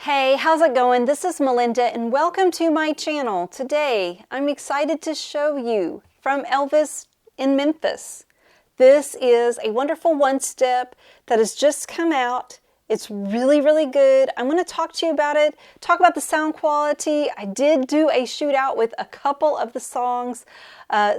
Hey, how's it going? This is Melinda and welcome to my channel. Today, I'm excited to show you From Elvis in Memphis. This is a wonderful one-step that has just come out. It's really, really good. I'm going to talk to you about it, talk about the sound quality. I did do a shootout with a couple of the songs,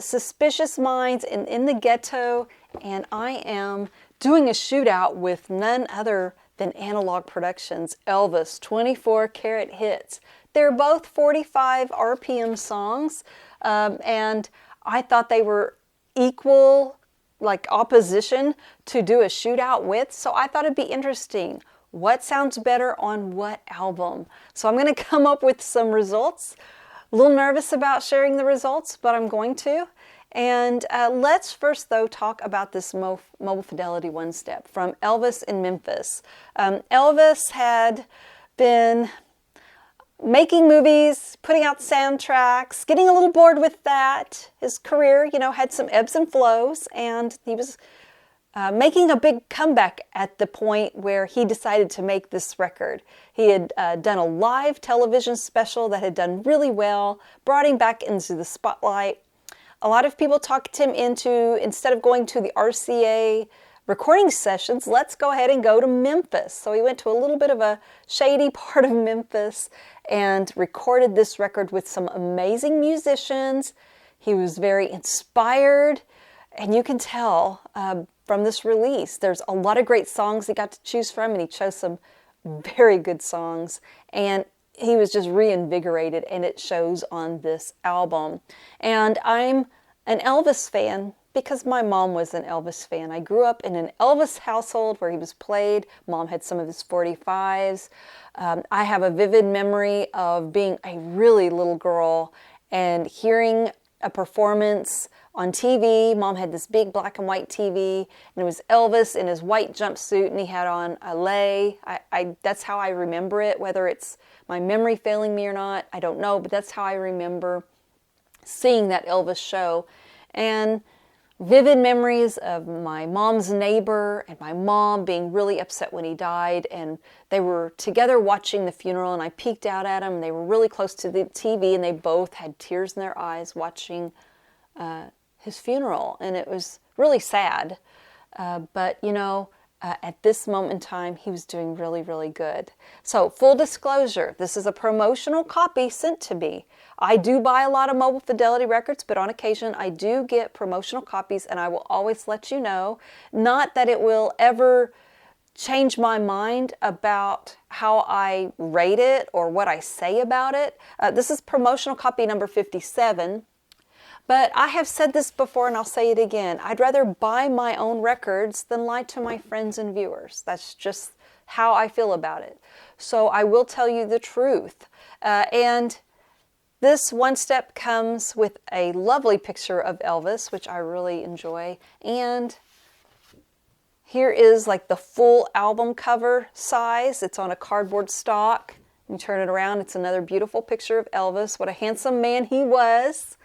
Suspicious Minds and In the Ghetto, and I am doing a shootout with none other than Analog Productions, Elvis 24 Karat Hits. They're both 45 RPM songs, and I thought they were equal, like opposition to do a shootout with, so I thought it'd be interesting. What sounds better on what album? So I'm going to come up with some results. A little nervous about sharing the results, but I'm going to. And let's first, though, talk about this Mobile Fidelity one-step from Elvis in Memphis. Elvis had been making movies, putting out soundtracks, getting a little bored with that. His career, had some ebbs and flows, and he was making a big comeback at the point where he decided to make this record. He had done a live television special that had done really well, brought him back into the spotlight. A lot of people talked him into, instead of going to the RCA recording sessions, let's go ahead and go to Memphis. So he went to a little bit of a shady part of Memphis and recorded this record with some amazing musicians. He was very inspired, and you can tell from this release, there's a lot of great songs he got to choose from, and he chose some very good songs. And he was just reinvigorated, and it shows on this album. And I'm an Elvis fan because my mom was an Elvis fan. I grew up in an Elvis household where he was played. Mom had some of his 45s. I have a vivid memory of being a really little girl and hearing a performance on TV. Mom had this big black and white TV, and it was Elvis in his white jumpsuit, and he had on a lei. That's how I remember it. Whether it's my memory failing me or not, I don't know, but that's how I remember seeing that Elvis show. And vivid memories of my mom's neighbor and my mom being really upset when he died, and they were together watching the funeral, and I peeked out at them. They were really close to the TV, and they both had tears in their eyes watching his funeral, and it was really sad. But at this moment in time, he was doing really, really good. So, full disclosure, this is a promotional copy sent to me. I do buy a lot of Mobile Fidelity records, but on occasion I do get promotional copies, and I will always let you know. Not that it will ever change my mind about how I rate it or what I say about it. This is promotional copy number 57. But I have said this before, and I'll say it again. I'd rather buy my own records than lie to my friends and viewers. That's just how I feel about it. So I will tell you the truth. And this one step comes with a lovely picture of Elvis, which I really enjoy. And here is like the full album cover size. It's on a cardboard stock. You turn it around, it's another beautiful picture of Elvis. What a handsome man he was.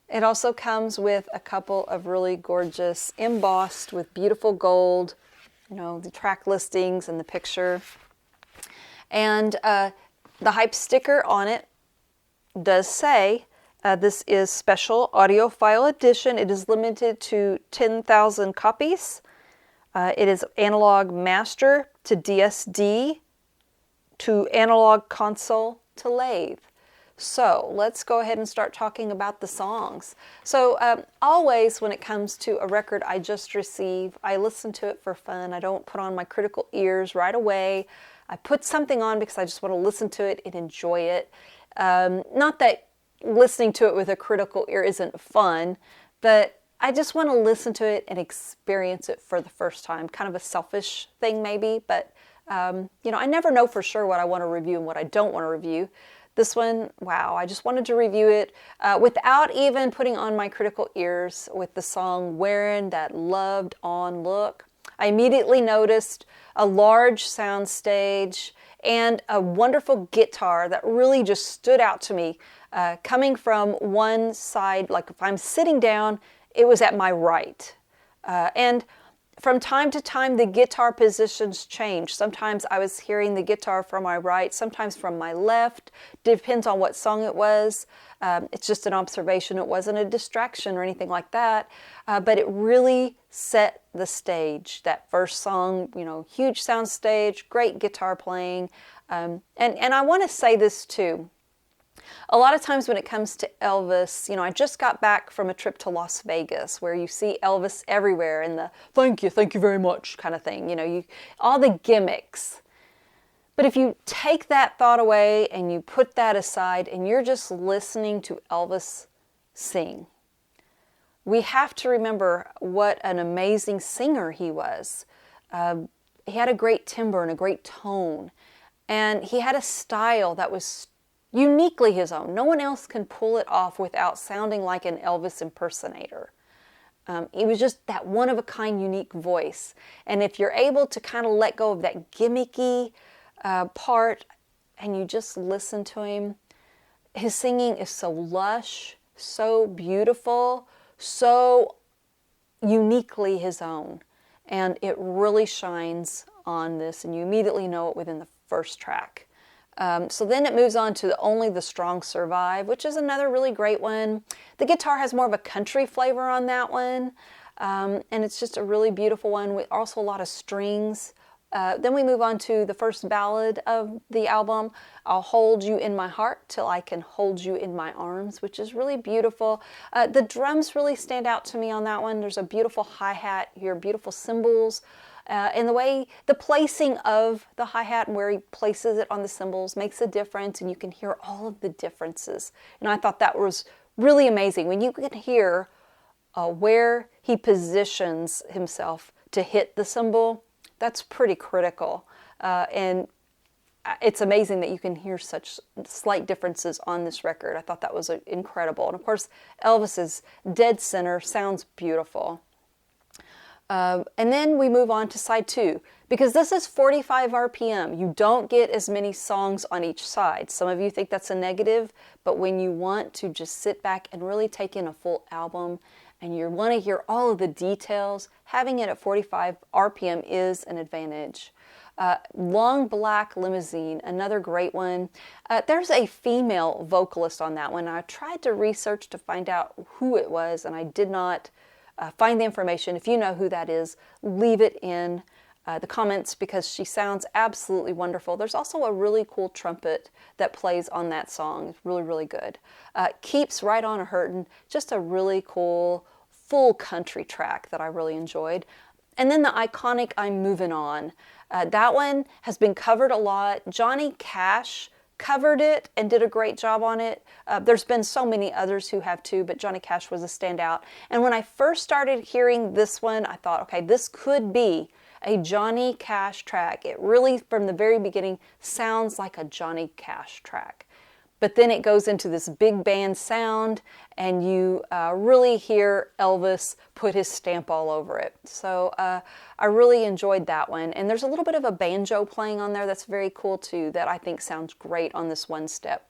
It also comes with a couple of really gorgeous, embossed with beautiful gold, the track listings and the picture. And the hype sticker on it does say, this is special audiophile edition. It is limited to 10,000 copies. It is analog master to DSD to analog console to lathe. So let's go ahead and start talking about the songs. So always when it comes to a record I just receive, I listen to it for fun. I don't put on my critical ears right away. I put something on because I just want to listen to it and enjoy it. Not that listening to it with a critical ear isn't fun, but I just want to listen to it and experience it for the first time. Kind of a selfish thing maybe, but I never know for sure what I want to review and what I don't want to review. This one, wow, I just wanted to review it without even putting on my critical ears with the song Wearing That Loved On Look. I immediately noticed a large sound stage and a wonderful guitar that really just stood out to me coming from one side. Like if I'm sitting down, it was at my right. And From time to time, the guitar positions change. Sometimes I was hearing the guitar from my right, sometimes from my left. Depends on what song it was. It's just an observation. It wasn't a distraction or anything like that. But it really set the stage. That first song, huge sound stage, great guitar playing. And I want to say this too. A lot of times when it comes to Elvis, I just got back from a trip to Las Vegas where you see Elvis everywhere and the thank you very much kind of thing, all the gimmicks. But if you take that thought away and you put that aside and you're just listening to Elvis sing, we have to remember what an amazing singer he was. He had a great timbre and a great tone, and he had a style that was uniquely his own. No one else can pull it off without sounding like an Elvis impersonator. It was just that one-of-a-kind, unique voice. And if you're able to kind of let go of that gimmicky part and you just listen to him, his singing is so lush, so beautiful, so uniquely his own. And it really shines on this, and you immediately know it within the first track. So then it moves on to Only the Strong Survive, which is another really great one. The guitar has more of a country flavor on that one, and it's just a really beautiful one with also a lot of strings. Then we move on to the first ballad of the album, I'll Hold You in My Heart Till I Can Hold You in My Arms, which is really beautiful. The drums really stand out to me on that one. There's a beautiful hi-hat, you hear beautiful cymbals. And the placing of the hi-hat and where he places it on the cymbals makes a difference, and you can hear all of the differences. And I thought that was really amazing. When you can hear where he positions himself to hit the cymbal, that's pretty critical. And it's amazing that you can hear such slight differences on this record. I thought that was incredible. And of course, Elvis's dead center sounds beautiful. And then we move on to side 2, because this is 45 RPM. You don't get as many songs on each side. Some of you think that's a negative, but when you want to just sit back and really take in a full album and you want to hear all of the details, having it at 45 RPM is an advantage. Long Black Limousine, another great one. There's a female vocalist on that one. I tried to research to find out who it was, and I did not find the information. If you know who that is, leave it in the comments, because she sounds absolutely wonderful. There's also a really cool trumpet that plays on that song. It's really, really good. Keeps Right On a Hurtin', just a really cool, full country track that I really enjoyed. And then the iconic I'm Moving On. That one has been covered a lot. Johnny Cash covered it and did a great job on it. There's been so many others who have too, but Johnny Cash was a standout. And when I first started hearing this one, I thought, okay, this could be a Johnny Cash track. It really, from the very beginning, sounds like a Johnny Cash track. But then it goes into this big band sound, and you really hear Elvis put his stamp all over it. So I really enjoyed that one. And there's a little bit of a banjo playing on there that's very cool too, that I think sounds great on this one step.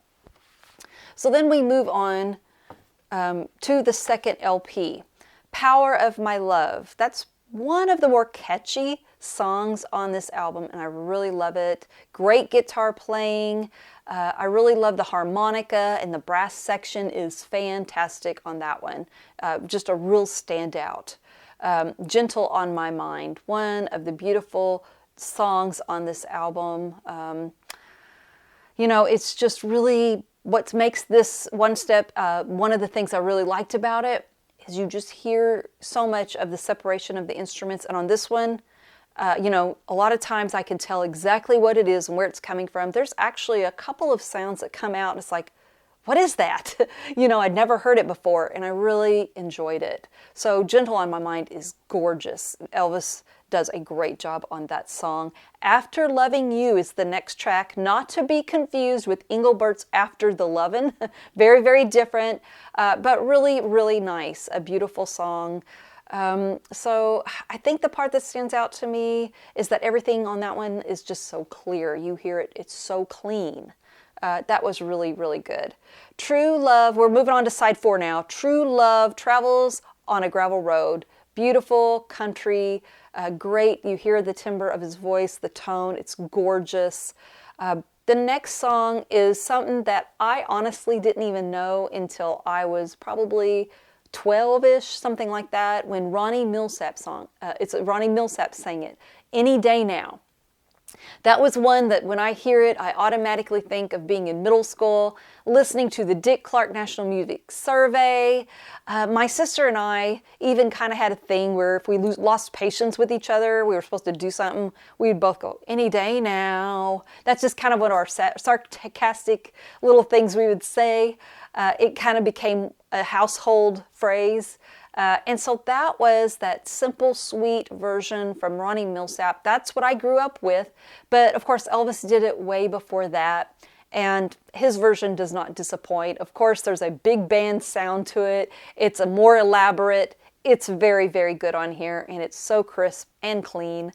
So then we move on to the second LP, Power of My Love. That's one of the more catchy songs on this album, and I really love it. Great guitar playing. I really love the harmonica, and the brass section is fantastic on that one. Just a real standout. Gentle on My Mind, one of the beautiful songs on this album. It's just really what makes this one step, one of the things I really liked about it is you just hear so much of the separation of the instruments. And on this one, a lot of times I can tell exactly what it is and where it's coming from. There's actually a couple of sounds that come out and it's like, what is that? I'd never heard it before, and I really enjoyed it. So Gentle on My Mind is gorgeous. Elvis does a great job on that song. After Loving You is the next track, not to be confused with Engelbert's After the Lovin'. Very, very different, but really, really nice. A beautiful song. So I think the part that stands out to me is that everything on that one is just so clear. You hear it, it's so clean. That was really, really good. True Love, we're moving on to side 4 now. True Love Travels on a Gravel Road. Beautiful country, Great. You hear the timbre of his voice, the tone. It's gorgeous. The next song is something that I honestly didn't even know until I was probably 12-ish, something like that, when Ronnie Millsap sang it, Any Day Now. That was one that when I hear it, I automatically think of being in middle school, listening to the Dick Clark National Music Survey. My sister and I even kind of had a thing where if we lost patience with each other, we were supposed to do something, we'd both go, any day now. That's just kind of what our sarcastic little things we would say. It kind of became a household phrase. And so that was that simple, sweet version from Ronnie Millsap. That's what I grew up with. But of course, Elvis did it way before that. And his version does not disappoint. Of course, there's a big band sound to it. It's a more elaborate. It's very, very good on here. And it's so crisp and clean.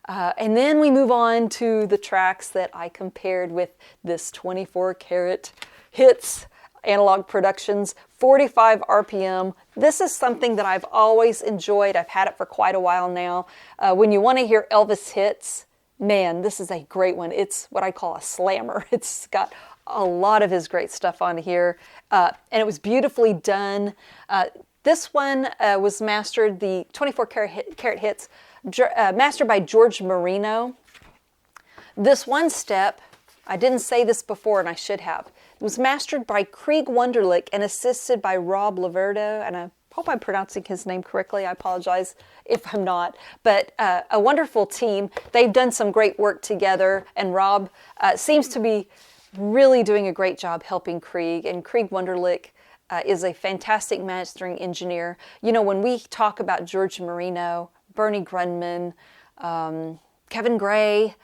And then we move on to the tracks that I compared with this 24 Karat Hits Analog Productions, 45 RPM. This is something that I've always enjoyed. I've had it for quite a while now. When you want to hear Elvis hits, man, this is a great one. It's what I call a slammer. It's got a lot of his great stuff on here. And it was beautifully done. This one was mastered, the 24 Karat Hits, mastered by George Marino. This one step, I didn't say this before and I should have. It was mastered by Krieg Wunderlich and assisted by Rob Laverdo, and I hope I'm pronouncing his name correctly. I apologize if I'm not. But a wonderful team. They've done some great work together, and Rob seems to be really doing a great job helping Krieg. And Krieg Wunderlich is a fantastic mastering engineer. You know, when we talk about George Marino, Bernie Grundman, Kevin Gray,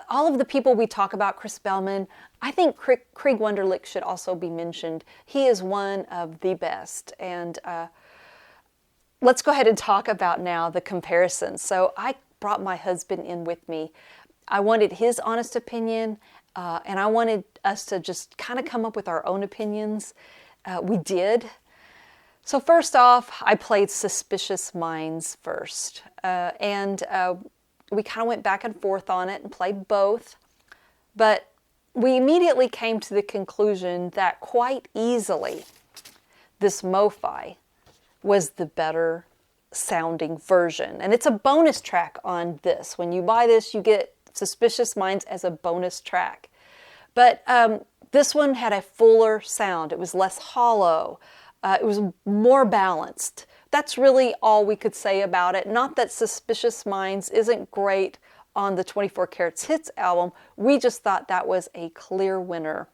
all of the people we talk about, Chris Bellman, I think Krieg Wunderlich should also be mentioned. He is one of the best. And let's go ahead and talk about now the comparisons. So I brought my husband in with me. I wanted his honest opinion, and I wanted us to just kind of come up with our own opinions. We did. So first off, I played Suspicious Minds first. And we kind of went back and forth on it and played both. But we immediately came to the conclusion that quite easily this Mo-Fi was the better sounding version. And it's a bonus track on this. When you buy this, you get Suspicious Minds as a bonus track. But this one had a fuller sound. It was less hollow. It was more balanced. That's really all we could say about it. Not that Suspicious Minds isn't great on the 24 Karat Hits album. We just thought that was a clear winner.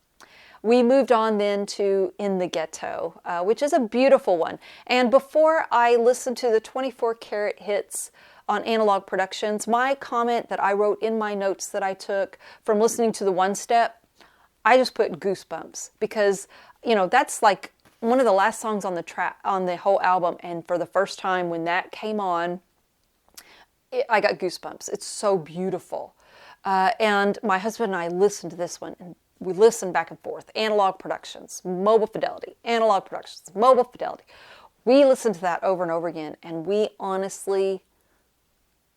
We moved on then to In the Ghetto, which is a beautiful one. And before I listened to the 24 Karat Hits on Analog Productions, my comment that I wrote in my notes that I took from listening to the one step, I just put goosebumps because, you know, that's like one of the last songs on the whole album, and for the first time when that came on, I got goosebumps. It's so beautiful. And my husband and I listened to this one, and we listened back and forth. Analog Productions, Mobile Fidelity, Analog Productions, Mobile Fidelity. We listened to that over and over again, and we honestly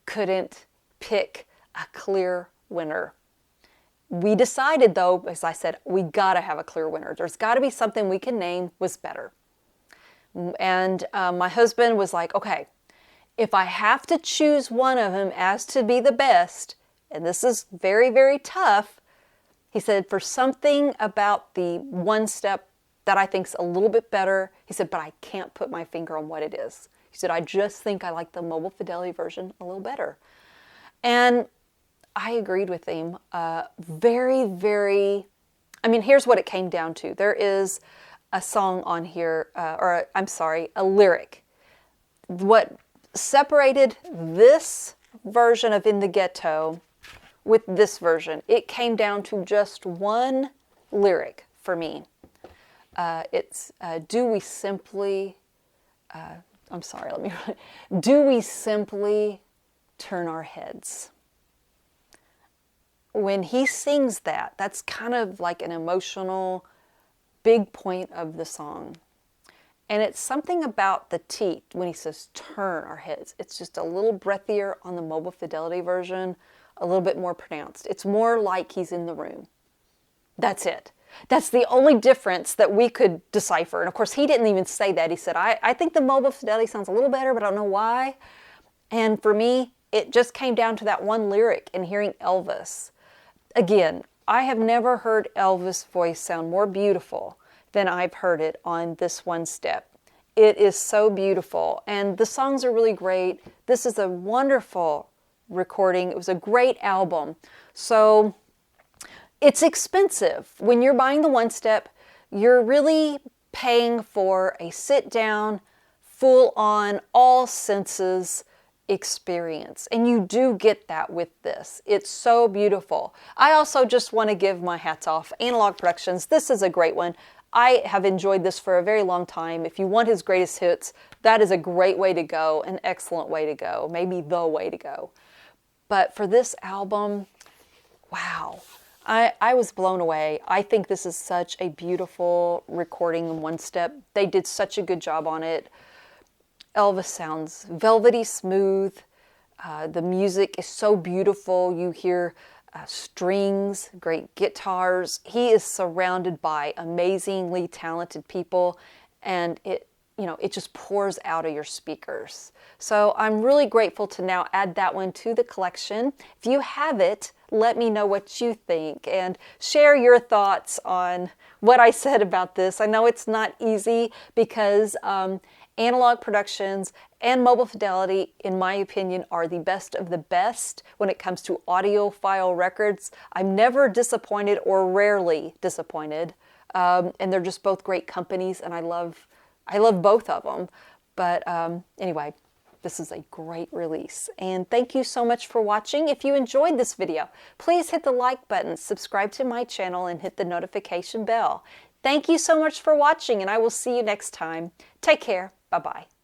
couldn't pick a clear winner. We decided, though, as I said, we got to have a clear winner. There's got to be something we can name was better. And my husband was like, okay, if I have to choose one of them as to be the best, and this is very, very tough, he said, for something about the one step that I think's a little bit better, he said, but I can't put my finger on what it is. He said, I just think I like the Mobile Fidelity version a little better. And I agreed with him. Very, very, I mean, here's what it came down to. There is a song on here, a lyric. What separated this version of In the Ghetto with this version, it came down to just one lyric for me. It's, do we simply turn our heads? When he sings that, that's kind of like an emotional big point of the song. And it's something about the teeth when he says turn our heads. It's just a little breathier on the Mobile Fidelity version, a little bit more pronounced. It's more like he's in the room. That's it. That's the only difference that we could decipher. And of course, he didn't even say that. He said, I think the Mobile Fidelity sounds a little better, but I don't know why. And for me, it just came down to that one lyric and hearing Elvis. Again, I have never heard Elvis' voice sound more beautiful than I've heard it on this one step. It is so beautiful, and the songs are really great. This is a wonderful recording. It was a great album. So it's expensive. When you're buying the one step, you're really paying for a sit-down, full-on, all senses experience. And you do get that with this. It's so beautiful. I also just want to give my hats off. Analog Productions, this is a great one. I have enjoyed this for a very long time. If you want his greatest hits, that is a great way to go, an excellent way to go, maybe the way to go. But for this album, wow, I was blown away. I think this is such a beautiful recording in one step. They did such a good job on it. Elvis sounds velvety smooth. The music is so beautiful. You hear strings, great guitars. He is surrounded by amazingly talented people, and it just pours out of your speakers. So I'm really grateful to now add that one to the collection. If you have it, let me know what you think and share your thoughts on what I said about this. I know it's not easy because Analog Productions and Mobile Fidelity, in my opinion, are the best of the best when it comes to audiophile records. I'm never disappointed or rarely disappointed. And they're just both great companies, and I love both of them. But anyway, this is a great release. And thank you so much for watching. If you enjoyed this video, please hit the like button, subscribe to my channel, and hit the notification bell. Thank you so much for watching, and I will see you next time. Take care. Bye-bye.